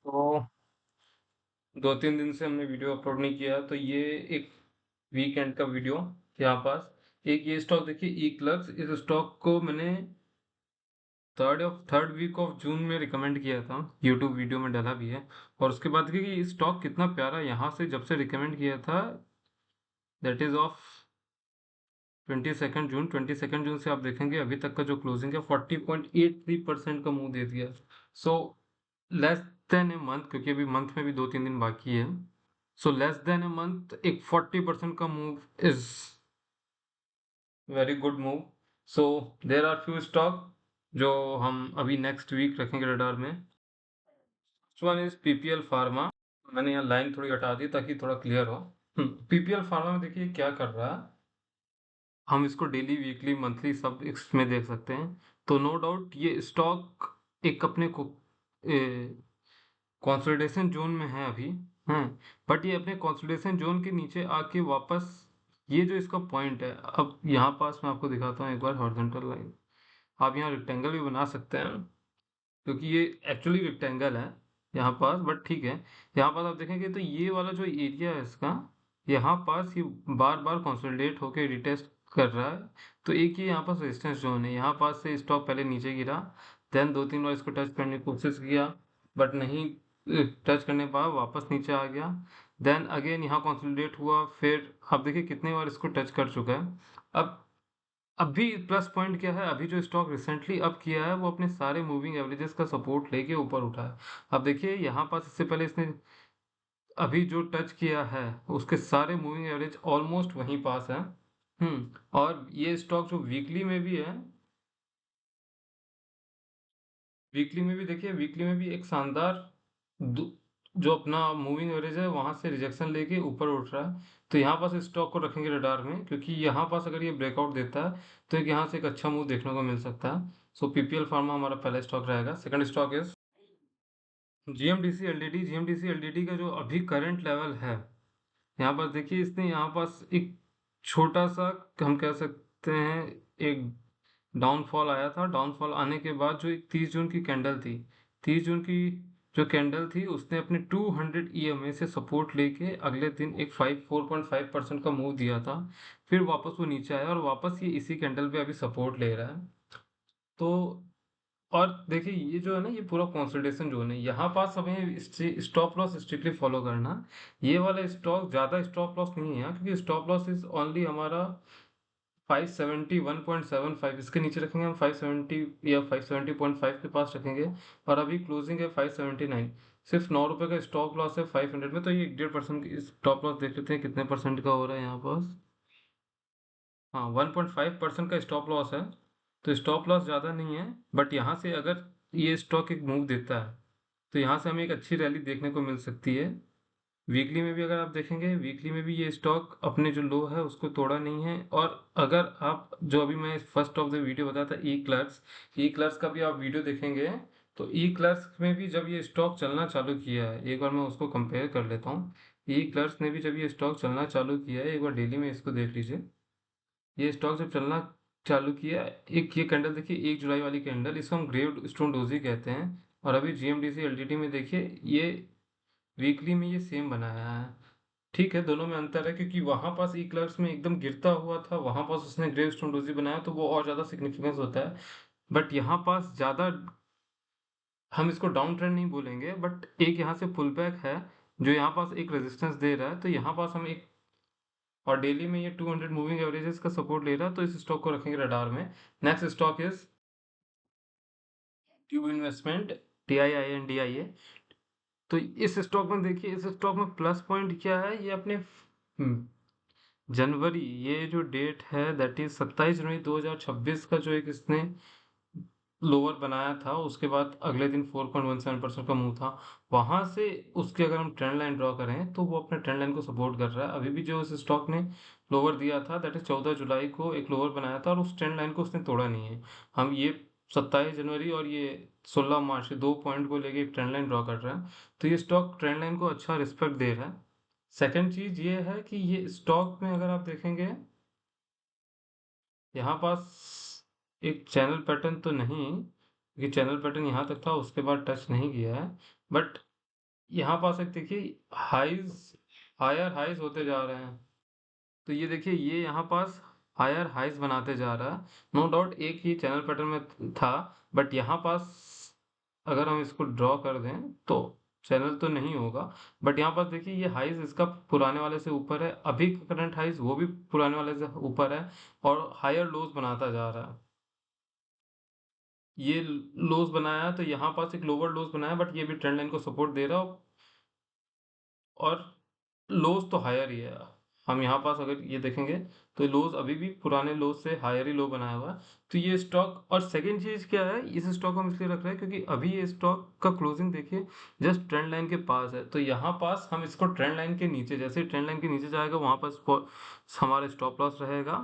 तो 2-3 दिन से हमने वीडियो अपलोड नहीं किया, तो ये एक वीकेंड का वीडियो यहाँ पास। एक ये स्टॉक देखिए, ई-क्लर्क्स, इस स्टॉक को मैंने थर्ड वीक ऑफ जून में रिकमेंड किया था, यूट्यूब वीडियो में डाला भी है। और उसके बाद देखिए कि ये स्टॉक कितना प्यारा यहाँ से जब से रिकमेंड किया था, दैट इज ऑफ 22 जून। 22 जून से आप देखेंगे अभी तक का जो क्लोजिंग है 40.83% का मूव दे दिया। So less than a month, क्योंकि अभी मंथ में भी 2-3 दिन बाकी है, so less than a month एक 40% का move is very good move. So there are few stock जो हम अभी नेक्स्ट वीक रखेंगे रडार में। First one is PPL pharma. मैंने यहाँ लाइन थोड़ी हटा दी ताकि थोड़ा क्लियर हो। पीपीएल फार्मा में देखिए क्या कर रहा है, हम इसको डेली वीकली मंथली सब इसमें देख सकते हैं। तो नो डाउट ये स्टॉक एक अपने को कंसोलिडेशन जोन में है अभी। हैं, बट ये अपने कंसोलिडेशन जोन के नीचे आके वापस, ये जो इसका पॉइंट है, अब यहाँ पास मैं आपको दिखाता हूँ एक बार हॉरिजॉन्टल लाइन। आप यहाँ रेक्टेंगल भी बना सकते हैं, क्योंकि ये एक्चुअली रेक्टेंगल है यहाँ पास, बट ठीक है। यहाँ पास आप देखेंगे तो ये वाला जो एरिया है इसका, यहाँ पास ये बार बार कंसोलिडेट होके रिटेस्ट कर रहा है। तो एक ये यहाँ पास रेजिस्टेंस जोन है, यहाँ पास से स्टॉक पहले नीचे गिरा, देन 2-3 बार इसको टच करने की कोशिश किया, बट नहीं टच करने पाया, वापस नीचे आ गया। देन अगेन यहाँ कंसोलिडेट हुआ, फिर आप देखिए कितने बार इसको टच कर चुका है। अब अभी प्लस पॉइंट क्या है, अभी जो स्टॉक रिसेंटली अप किया है वो अपने सारे मूविंग एवरेजेस का सपोर्ट लेके ऊपर उठा है। अब देखिए यहाँ पास इससे पहले इसने अभी जो टच किया है उसके सारे मूविंग एवरेज ऑलमोस्ट वहीं पास है। और ये स्टॉक जो वीकली में भी है, वीकली में भी देखिए, वीकली में भी एक शानदार जो अपना मूविंग एवरेज है वहां से रिजेक्शन लेके ऊपर उठ रहा है। तो यहाँ पास स्टॉक को रखेंगे रडार में, क्योंकि यहाँ पास अगर ये ब्रेकआउट देता है तो एक यहाँ से एक अच्छा मूव देखने को मिल सकता है। सो पीपीएल फार्मा हमारा पहला स्टॉक रहेगा। Second stock is GMDC LDD. GMDC LDD का जो अभी करंट लेवल है, यहाँ पर देखिए इसने यहाँ पास एक छोटा सा, हम कह सकते हैं, एक डाउनफॉल आया था। डाउनफॉल आने के बाद जो एक 30 जून की कैंडल थी, 30 जून की जो कैंडल थी उसने अपने 200 ईएमए से सपोर्ट लेके अगले दिन एक 4.5% का मूव दिया था। फिर वापस वो नीचे आया और वापस ये इसी कैंडल पे अभी सपोर्ट ले रहा है। तो और देखिए ये जो है ना, ये पूरा कंसोलिडेशन जोन है, यहाँ पास हमें स्टॉप लॉस स्ट्रिक्टली फॉलो करना। ये वाला स्टॉक ज़्यादा स्टॉप लॉस नहीं है, क्योंकि स्टॉप लॉस इज ओनली हमारा 571.75, इसके नीचे रखेंगे हम 570 या 570.5 के पास रखेंगे। और अभी क्लोजिंग है 579, सिर्फ 9 रुपए का स्टॉप लॉस है 500 में। तो ये 1.5% स्टॉप लॉस देख लेते हैं कितने परसेंट का हो रहा है यहाँ पास। हाँ, 1.5% का स्टॉप लॉस है। तो स्टॉप लॉस ज़्यादा नहीं है, बट यहाँ से अगर ये स्टॉक एक मूव देता है तो यहाँ से हमें एक अच्छी रैली देखने को मिल सकती है। वीकली में भी अगर आप देखेंगे, वीकली में भी ये स्टॉक अपने जो लो है उसको तोड़ा नहीं है। और अगर आप जो अभी मैं फर्स्ट ऑफ द वीडियो बताया था ई क्लर्क्स का भी आप वीडियो देखेंगे, तो ई क्लर्क्स में भी जब ये स्टॉक चलना चालू किया है, एक बार मैं उसको कंपेयर कर लेता हूँ। ई क्लर्क्स ने भी जब ये स्टॉक चलना चालू किया है, एक बार डेली में इसको देख लीजिए। ये स्टॉक जब चलना चालू किया, एक ये कैंडल देखिए, 1 जुलाई वाली कैंडल, इसको हम ग्रेव स्टोन डोजी कहते हैं। और अभी जीएमडीसी एलटीटी में देखिए, ये वीकली में ये सेम बनाया है। ठीक है, दोनों में अंतर है, क्योंकि वहां पास ई क्लर्क्स में एकदम गिरता हुआ था, वहां पास उसने ग्रेव स्टोन डोजी बनाया तो वो और ज्यादा सिग्निफिकेंस होता है। बट यहाँ पास ज्यादा, हम इसको डाउन ट्रेंड नहीं बोलेंगे, बट एक यहाँ से पुल बैक है जो यहाँ पास एक रेजिस्टेंस दे रहा है। तो यहाँ पास हम एक, और डेली में ये 200 मूविंग एवरेजेस का सपोर्ट ले रहा है, तो इस स्टॉक को रखेंगे रडार में। Next stock is tube investment, TIINDIA। तो इस स्टॉक में देखिए, इस स्टॉक में प्लस पॉइंट क्या है, ये अपने जनवरी, ये जो डेट है दैट इज 27 जनवरी 2026 का जो एक इसने लोअर बनाया था, उसके बाद अगले दिन 4.17% का मूव था। वहां से उसके अगर हम ट्रेंड लाइन ड्रॉ करें तो वो अपने ट्रेंड लाइन को सपोर्ट कर रहा है। अभी भी जो इस स्टॉक ने लोअर दिया था दैट इज 14 जुलाई को एक लोअर बनाया था, और उस ट्रेंड लाइन को उसने तोड़ा नहीं है। हम ये 27 जनवरी और ये 16 मार्च, 2 पॉइंट को लेके एक ट्रेंड लाइन ड्रॉ कर रहे हैं। तो ये स्टॉक ट्रेंड लाइन को अच्छा रिस्पेक्ट दे रहा है। सेकेंड चीज ये है कि ये स्टॉक में अगर आप देखेंगे, यहाँ पास एक चैनल पैटर्न तो नहीं, क्योंकि चैनल पैटर्न यहाँ तक था, उसके बाद टच नहीं किया है। बट यहाँ पास एक देखिए हाइज, हायर हाइज होते जा रहे हैं। तो ये देखिए ये यहाँ पास हायर हाइज बनाते जा रहा है। नो डाउट एक ही चैनल पैटर्न में था, बट यहाँ पास अगर हम इसको ड्रॉ कर दें तो चैनल तो नहीं होगा। बट यहाँ पास देखिए ये हाइज इसका पुराने वाले से ऊपर है, अभी करंट हाइज वो भी पुराने वाले से ऊपर है, और हायर लोज बनाता जा रहा है। ये लोज बनाया तो यहाँ पास एक लोअर लोज बनाया, बट ये भी ट्रेंड लाइन को सपोर्ट दे रहा है, और लोज तो हायर ही है। हम यहाँ पास अगर ये देखेंगे तो लोज अभी भी पुराने लोज से हायर ही लो बनाया हुआ है। तो ये स्टॉक, और सेकंड चीज क्या है, इस स्टॉक हम इसलिए रख रहे हैं क्योंकि अभी ये स्टॉक का क्लोजिंग देखिए जस्ट ट्रेंड लाइन के पास है। तो यहाँ पास हम इसको ट्रेंड लाइन के नीचे, जैसे ट्रेंड लाइन के नीचे जाएगा वहां पर हमारा स्टॉप लॉस रहेगा।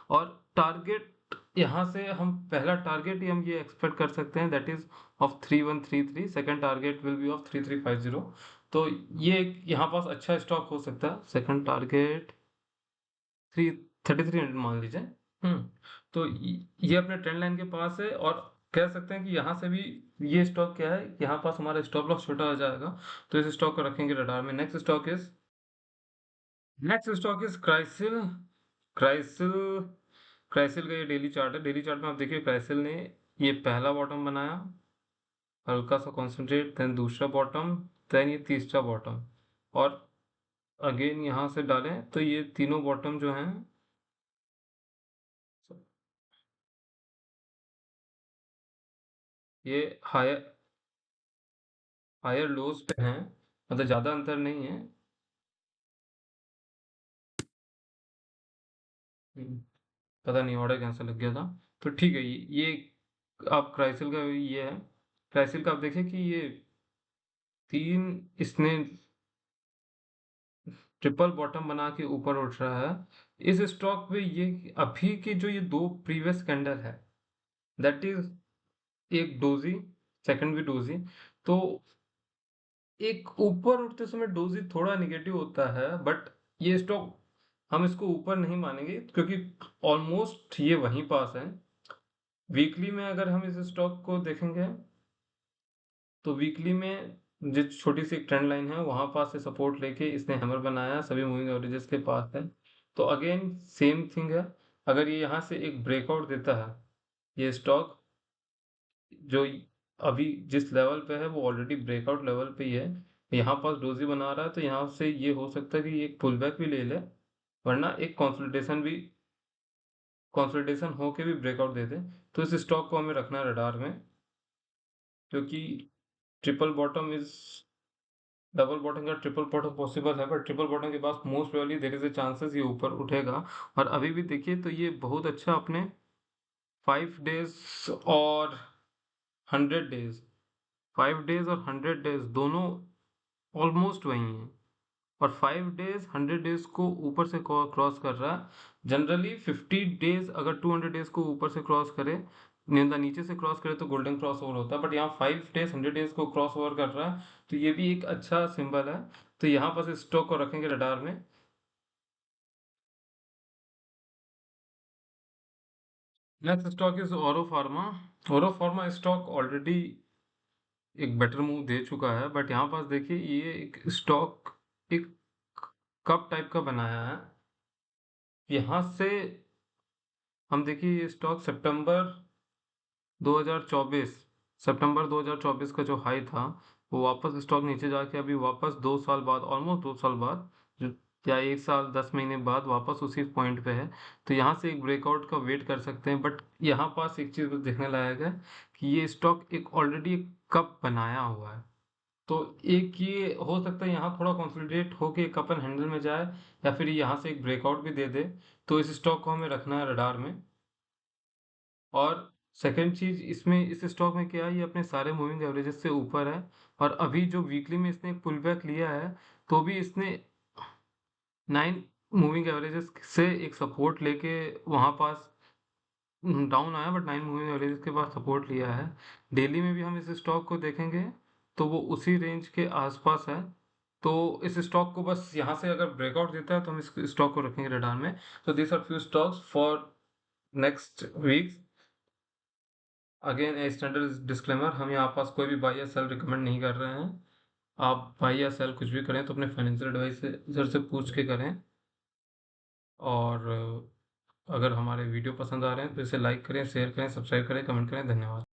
और टारगेट यहाँ से हम पहला टारगेट ही हम ये एक्सपेक्ट कर सकते हैं, that is of 3133। Second target will be of 3350। तो ये एक यहाँ पास अच्छा स्टॉक हो सकता है। सेकंड टारगेट 3300 मान लीजिए। हम्म। तो ये अपने ट्रेंड लाइन के पास है, और कह सकते हैं कि यहाँ से भी ये स्टॉक क्या है, यहाँ पास हमारा स्टॉप लॉस छोटा हो जाएगा। तो इस स्टॉक को रखेंगे रडार में। Next stock is CRISIL. CRISIL CRISIL का ये डेली चार्ट है। डेली चार्ट में आप देखिए क्राइसिल ने ये पहला बॉटम बनाया, हल्का सा कॉन्सेंट्रेट, देन दूसरा बॉटम, देन ये तीसरा बॉटम, और अगेन यहाँ से डालें तो ये तीनों बॉटम जो हैं ये हायर हायर लोज पे हैं, मतलब ज़्यादा अंतर नहीं है। हम्म, पता नहीं ऑर्डर कैंसिल लग गया था। तो ठीक है, ये आप क्राइसिल का ये है। क्राइसिल का आप देखिए कि ये तीन इसने ट्रिपल बॉटम बना के ऊपर उठ रहा है। इस स्टॉक पे ये अभी की जो ये दो प्रीवियस कैंडल है, दैट इज एक डोजी, सेकंड भी डोजी। तो एक ऊपर उठते समय डोजी थोड़ा निगेटिव होता है, बट ये स्टॉक हम इसको ऊपर नहीं मानेंगे क्योंकि ऑलमोस्ट ये वहीं पास है। वीकली में अगर हम इस स्टॉक को देखेंगे तो वीकली में जिस छोटी सी एक ट्रेंड लाइन है वहां पास से सपोर्ट लेके इसने हैमर बनाया, सभी मूविंग एवरेजेस के पास है। तो अगेन सेम थिंग है, अगर ये यहाँ से एक ब्रेकआउट देता है ये स्टॉक, जो अभी जिस लेवल पे है वो ऑलरेडी ब्रेकआउट लेवल पे ही है, यहाँ पास डोजी बना रहा है, तो यहाँ से ये हो सकता है कि ये एक पुल बैक भी ले ले, वरना एक कंसोलिडेशन होके भी ब्रेकआउट दे दे। तो इस स्टॉक को हमें रखना है रडार में, क्योंकि triple bottom is double bottom का ट्रिपल बॉटम पॉसिबल है, बट ट्रिपल बॉटम के पास most probably there is a chances ये ऊपर उठेगा। और अभी भी देखिए तो ये बहुत अच्छा अपने 5 डेज और 100 डेज, 5 डेज और 100 डेज दोनों ऑलमोस्ट वही हैं। और 5 डेज 100 डेज को ऊपर से क्रॉस कर रहा है। जनरली 50 डेज अगर 200 डेज को ऊपर से क्रॉस करे, नीचे से क्रॉस करे तो गोल्डन क्रॉस ओवर होता है, बट यहाँ 5 डेज 100 डेज को क्रॉस ओवर कर रहा है, तो ये भी एक अच्छा सिंबल है। तो यहाँ पर इस स्टॉक को रखेंगे रडार में। नेक्स्ट स्टॉक इज ओरो फार्मा। ओरो फार्मा स्टॉक ऑलरेडी एक बेटर मूव दे चुका है, बट यहाँ पास देखिए ये एक स्टॉक एक कप टाइप का बनाया है। यहाँ से हम देखिए ये स्टॉक 2024 सितंबर 2024 का जो हाई था, वो वापस स्टॉक नीचे जाके अभी वापस 2 साल बाद, ऑलमोस्ट 2 साल बाद, जो या 1 साल 10 महीने बाद वापस उसी पॉइंट पे है। तो यहाँ से एक ब्रेकआउट का वेट कर सकते हैं, बट यहाँ पास एक चीज़ देखने लायक है कि ये स्टॉक एक ऑलरेडी एक कप बनाया हुआ है। तो एक ये हो सकता है यहाँ थोड़ा कंसोलिडेट होके एक अपन हैंडल में जाए, या फिर यहाँ से एक ब्रेकआउट भी दे दे। तो इस स्टॉक को हमें रखना है रडार में। और सेकंड चीज इसमें इस स्टॉक में क्या है, ये अपने सारे मूविंग एवरेजेस से ऊपर है। और अभी जो वीकली में इसने एक पुल बैक लिया है, तो भी इसने 9 मूविंग एवरेजेस से एक सपोर्ट लेके वहां पास डाउन आया, बट 9 मूविंग एवरेजेस के पास सपोर्ट लिया है। डेली में भी हम इस स्टॉक को देखेंगे तो वो उसी रेंज के आसपास है। तो इस स्टॉक को बस यहाँ से अगर ब्रेकआउट देता है तो हम इस स्टॉक को रखेंगे रडार में। तो this are few stocks for next week. Again a standard disclaimer, हम यहाँ पास कोई भी बाय या सेल रिकमेंड नहीं कर रहे हैं। आप बाई या सेल कुछ भी करें तो अपने फाइनेंशियल एडवाइज़र से पूछ के करें। और अगर हमारे वीडियो पसंद आ रहे हैं तो इसे लाइक करें, शेयर करें, सब्सक्राइब करें, कमेंट करें। धन्यवाद।